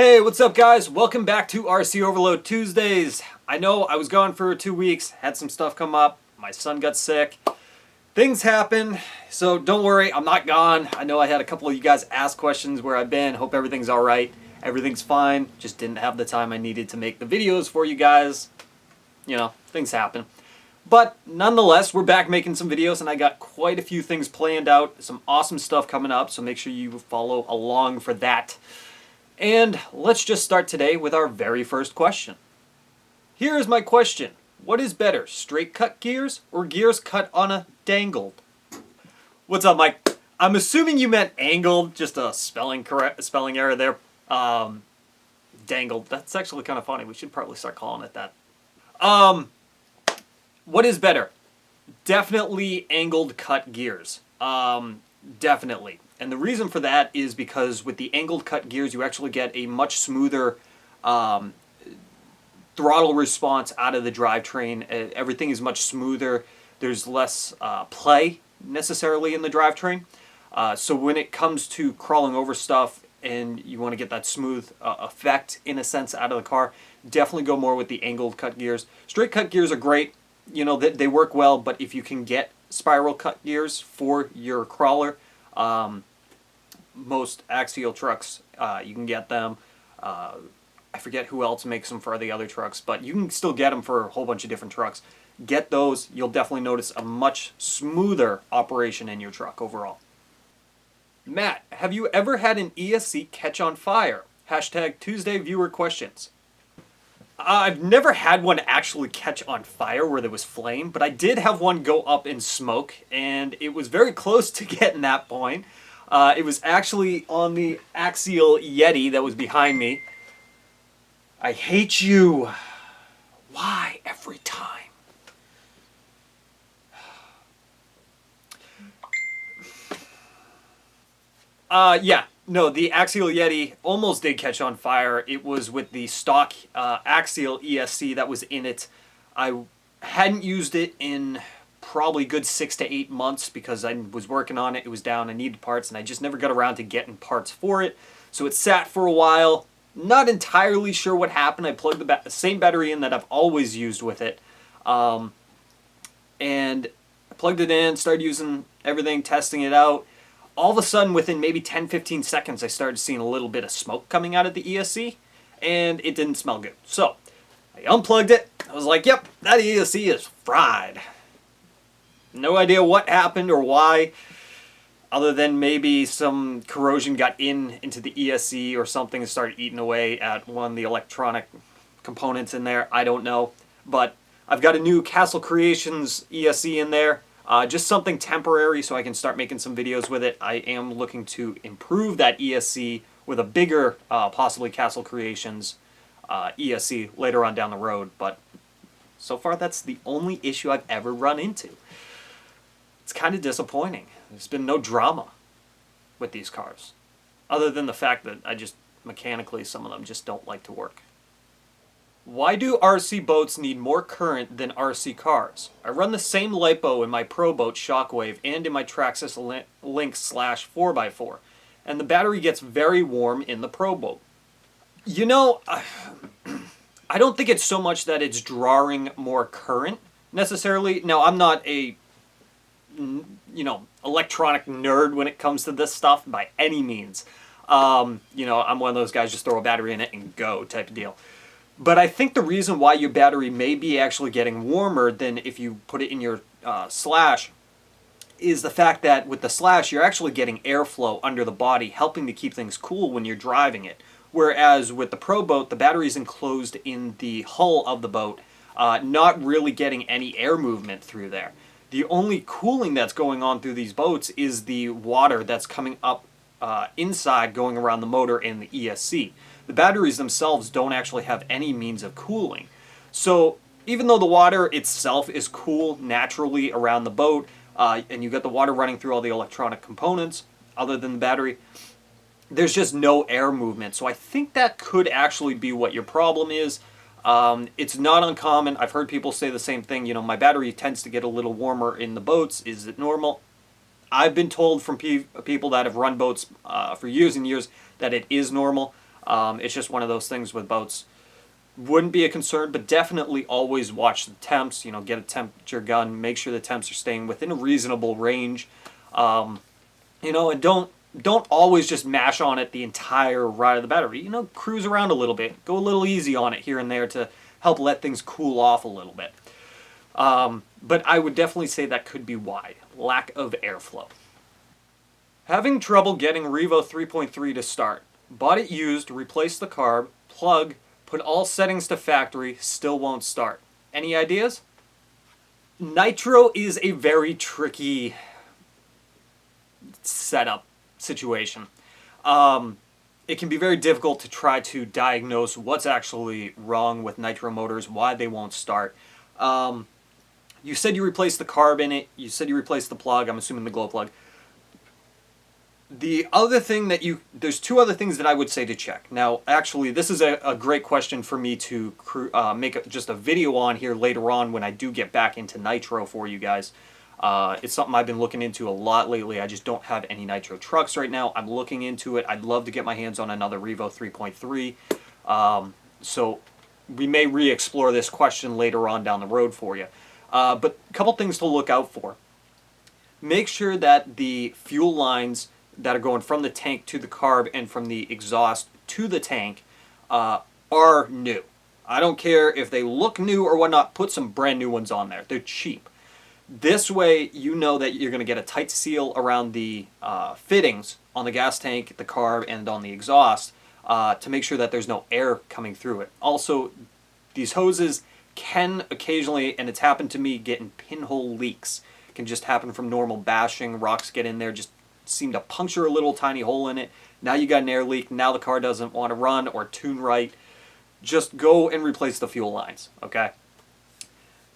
Hey, what's up guys? Welcome back to RC Overload Tuesdays. I know I was gone for 2 weeks, had some stuff come up, my son got sick, things happen, so don't worry, I'm not gone. I know I had a couple of you guys ask questions where I've been, hope everything's alright. Everything's fine, just didn't have the time I needed to make the videos for you guys. You know, things happen. But nonetheless, we're back making some videos and I got quite a few things planned out, some awesome stuff coming up, so make sure you follow along for that. And let's just start today with our very first question. Here is my question. What is better, straight cut gears or gears cut on a dangled? What's up, Mike? I'm assuming you meant angled, just a spelling error there. Dangled. That's actually kind of funny. We should probably start calling it that. What is better? Definitely angled cut gears. Definitely. And the reason for that is because with the angled cut gears, you actually get a much smoother throttle response out of the drivetrain. Everything is much smoother. There's less play necessarily in the drivetrain. So when it comes to crawling over stuff and you want to get that smooth effect, in a sense, out of the car, definitely go more with the angled cut gears. Straight cut gears are great. You know, they work well, but if you can get spiral cut gears for your crawler, most axial trucks, you can get them. I forget who else makes them for the other trucks, but you can still get them for a whole bunch of different trucks. Get those, you'll definitely notice a much smoother operation in your truck overall. Matt, have you ever had an ESC catch on fire? Hashtag Tuesday viewer questions. I've never had one actually catch on fire where there was flame, but I did have one go up in smoke, and it was very close to getting that point. It was actually on the axial Yeti that was behind me. I hate you. Why every time? Yeah. No, the axial Yeti almost did catch on fire. It was with the stock axial ESC that was in it. I hadn't used it in probably good 6 to 8 months because I was working on it. It was down. I needed parts, and I just never got around to getting parts for it. So it sat for a while. Not entirely sure what happened. I plugged the same battery in that I've always used with it. And I plugged it in, started using everything, testing it out. All of a sudden, within maybe 10-15 seconds, I started seeing a little bit of smoke coming out of the ESC, and it didn't smell good. So I unplugged it. I was like, yep, that ESC is fried. No idea what happened or why, other than maybe some corrosion got into the ESC or something and started eating away at one of the electronic components in there. I don't know. But I've got a new Castle Creations ESC in there. Just something temporary so I can start making some videos with it. I am looking to improve that ESC with a bigger, possibly Castle Creations ESC later on down the road. But so far, that's the only issue I've ever run into. It's kind of disappointing. There's been no drama with these cars, other than the fact that mechanically, some of them just don't like to work. Why do RC boats need more current than RC cars? I run the same LiPo in my Pro Boat Shockwave and in my Traxxas Link / 4x4, and the battery gets very warm in the Pro Boat. You know, I don't think it's so much that it's drawing more current, necessarily. Now, I'm not a, electronic nerd when it comes to this stuff by any means. I'm one of those guys, just throw a battery in it and go type of deal. But I think the reason why your battery may be actually getting warmer than if you put it in your Slash is the fact that with the Slash, you're actually getting airflow under the body, helping to keep things cool when you're driving it. Whereas with the Pro Boat, the battery is enclosed in the hull of the boat, not really getting any air movement through there. The only cooling that's going on through these boats is the water that's coming up inside, going around the motor and the ESC. The batteries themselves don't actually have any means of cooling. So even though the water itself is cool naturally around the boat, and you get the water running through all the electronic components other than the battery, there's just no air movement. So I think that could actually be what your problem is. It's not uncommon. I've heard people say the same thing. You know, my battery tends to get a little warmer in the boats. Is it normal? I've been told from people that have run boats for years and years that it is normal. It's just one of those things with boats. Wouldn't be a concern, but definitely always watch the temps. You know, get a temperature gun, make sure the temps are staying within a reasonable range. You know, and don't always just mash on it the entire ride of the battery. You know, cruise around a little bit, go a little easy on it here and there to help let things cool off a little bit. But I would definitely say that could be why. Lack of airflow. Having trouble getting Revo 3.3 to start. Bought it used, replaced the carb, plug, put all settings to factory, still won't start. Any ideas? Nitro is a very tricky setup situation. It can be very difficult to try to diagnose what's actually wrong with Nitro motors, why they won't start. You said you replaced the carb in it, you said you replaced the plug, I'm assuming the glow plug. The other thing that there's two other things that I would say to check. Now, actually, this is a great question for me to make just a video on here later on when I do get back into Nitro for you guys. It's something I've been looking into a lot lately. I just don't have any Nitro trucks right now. I'm looking into it. I'd love to get my hands on another Revo 3.3. So we may re-explore this question later on down the road for you. But a couple things to look out for. Make sure that the fuel lines that are going from the tank to the carb and from the exhaust to the tank are new. I don't care if they look new or whatnot, put some brand new ones on there. They're cheap. This way you know that you're going to get a tight seal around the fittings on the gas tank, the carb, and on the exhaust to make sure that there's no air coming through it. Also, these hoses can occasionally, and it's happened to me, get in pinhole leaks. It can just happen from normal bashing. Rocks get in there, just seem to puncture a little tiny hole in it. Now you got an air leak. Now the car doesn't want to run or tune right. Just go and replace the fuel lines, okay?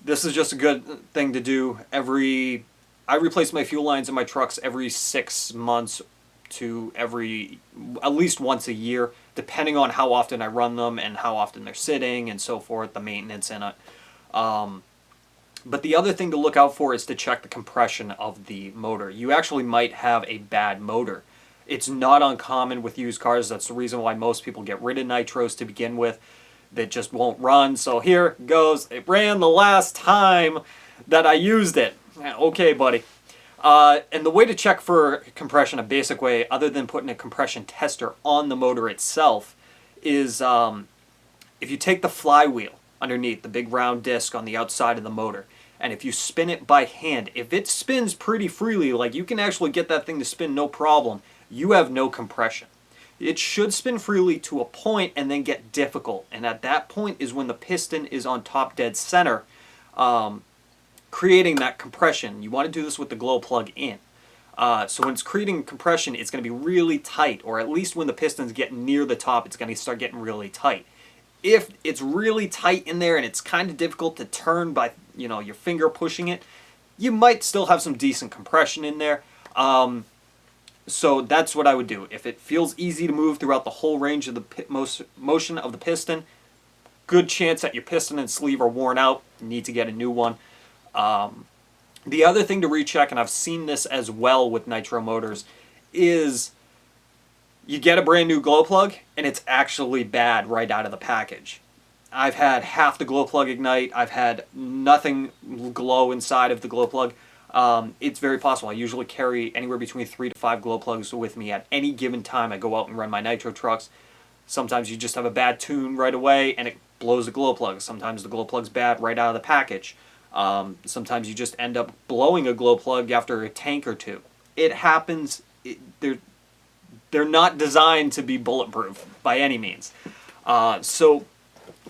This is just a good thing to do. I replace my fuel lines in my trucks every 6 months to at least once a year, depending on how often I run them and how often they're sitting and so forth, the maintenance in it. But the other thing to look out for is to check the compression of the motor. You actually might have a bad motor. It's not uncommon with used cars. That's the reason why most people get rid of Nitros to begin with. That just won't run. So here goes. It ran the last time that I used it. Okay, buddy. And the way to check for compression, a basic way, other than putting a compression tester on the motor itself, is if you take the flywheel underneath, the big round disc on the outside of the motor, and if you spin it by hand, if it spins pretty freely, like you can actually get that thing to spin no problem, you have no compression. It should spin freely to a point and then get difficult, and at that point is when the piston is on top dead center, creating that compression. You want to do this with the glow plug in. So when it's creating compression, it's going to be really tight, or at least when the piston's getting near the top, it's going to start getting really tight. If it's really tight in there and it's kind of difficult to turn by, you know, your finger pushing it, you might still have some decent compression in there. So that's what I would do. If it feels easy to move throughout the whole range of the motion of the piston, good chance that your piston and sleeve are worn out. You need to get a new one. The other thing to recheck, and I've seen this as well with Nitro motors, is you get a brand new glow plug and it's actually bad right out of the package. I've had half the glow plug ignite. I've had nothing glow inside of the glow plug. It's very possible. I usually carry anywhere between 3 to 5 glow plugs with me at any given time I go out and run my Nitro trucks. Sometimes you just have a bad tune right away and it blows the glow plug. Sometimes the glow plug's bad right out of the package. Sometimes you just end up blowing a glow plug after a tank or two. It happens. They're not designed to be bulletproof by any means. So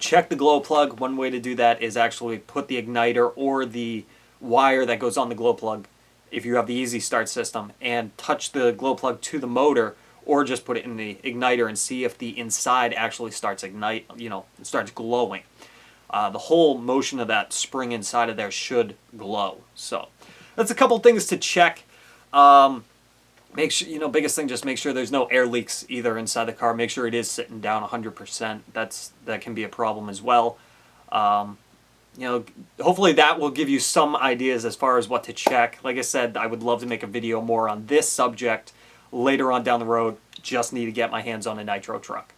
check the glow plug. One way to do that is actually put the igniter or the wire that goes on the glow plug, if you have the Easy Start system, and touch the glow plug to the motor, or just put it in the igniter and see if the inside actually starts starts glowing. The whole motion of that spring inside of there should glow. So that's a couple things to check. Make sure, biggest thing, just make sure there's no air leaks either inside the car. Make sure it is sitting down 100%. That can be a problem as well. Hopefully that will give you some ideas as far as what to check. Like I said, I would love to make a video more on this subject later on down the road. Just need to get my hands on a Nitro truck.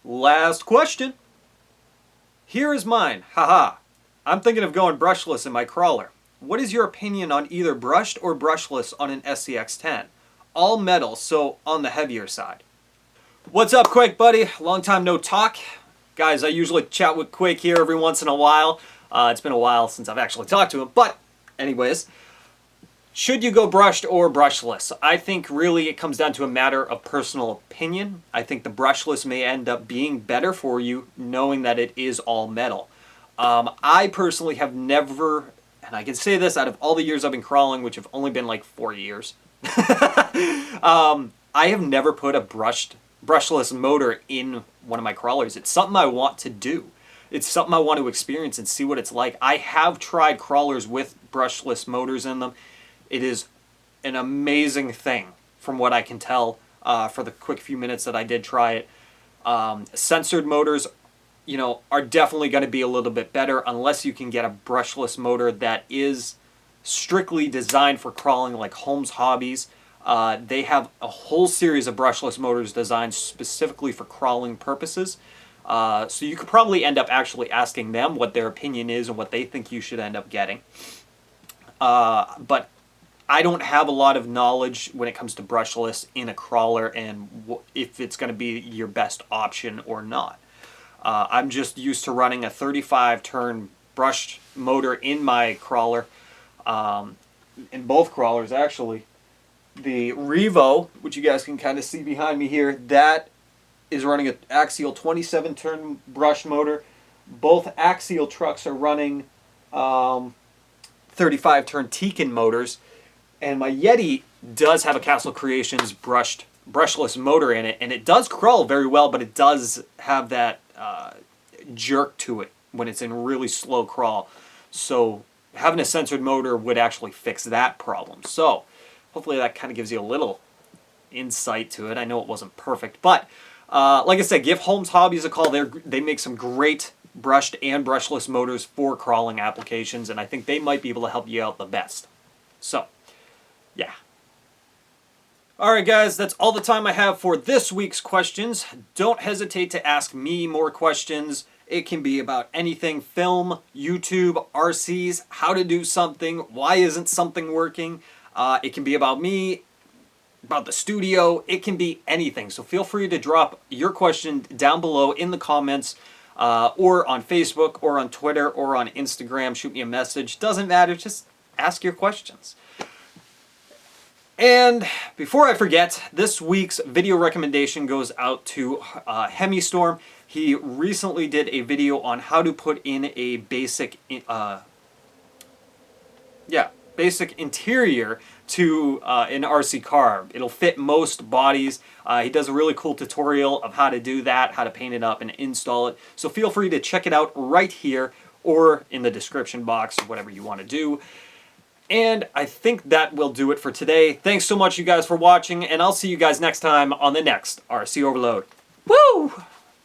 Last question. Here is mine. Haha. I'm thinking of going brushless in my crawler. What is your opinion on either brushed or brushless on an SCX-10? All metal, so on the heavier side. What's up, Quake buddy? Long time no talk. Guys, I usually chat with Quake here every once in a while. It's been a while since I've actually talked to him, but anyways. Should you go brushed or brushless? I think really it comes down to a matter of personal opinion. I think the brushless may end up being better for you knowing that it is all metal. I personally have never, and I can say this out of all the years I've been crawling, which have only been like 4 years, I have never put a brushless motor in one of my crawlers. It's something I want to do. It's something I want to experience and see what it's like. I have tried crawlers with brushless motors in them. It is an amazing thing from what I can tell for the quick few minutes that I did try it. Censored motors, you know, are definitely going to be a little bit better unless you can get a brushless motor that is strictly designed for crawling, like Holmes Hobbies. They have a whole series of brushless motors designed specifically for crawling purposes. So you could probably end up actually asking them what their opinion is and what they think you should end up getting. But I don't have a lot of knowledge when it comes to brushless in a crawler and if it's going to be your best option or not. I'm just used to running a 35-turn brushed motor in my crawler, in both crawlers actually. The Revo, which you guys can kind of see behind me here, that is running an axial 27-turn brush motor. Both axial trucks are running 35-turn Tekin motors. And my Yeti does have a Castle Creations brushless motor in it, and it does crawl very well, but it does have that jerk to it when it's in really slow crawl. So having a censored motor would actually fix that problem. So hopefully that kind of gives you a little insight to it. I know it wasn't perfect, but like I said, give Holmes Hobbies a call. They make some great brushed and brushless motors for crawling applications, and I think they might be able to help you out the best. So yeah. Alright guys, that's all the time I have for this week's questions. Don't hesitate to ask me more questions. It can be about anything: film, YouTube, RCs, how to do something, why isn't something working. It can be about me, about the studio. It can be anything. So feel free to drop your question down below in the comments, or on Facebook, or on Twitter, or on Instagram. Shoot me a message. Doesn't matter. Just ask your questions. And before I forget, this week's video recommendation goes out to Hemistorm. He recently did a video on how to put in a basic interior to an RC car. It'll fit most bodies. He does a really cool tutorial of how to do that, how to paint it up and install it. So feel free to check it out right here or in the description box, whatever you want to do. And I think that will do it for today. Thanks so much, you guys, for watching, and I'll see you guys next time on the next RC Overload. Woo!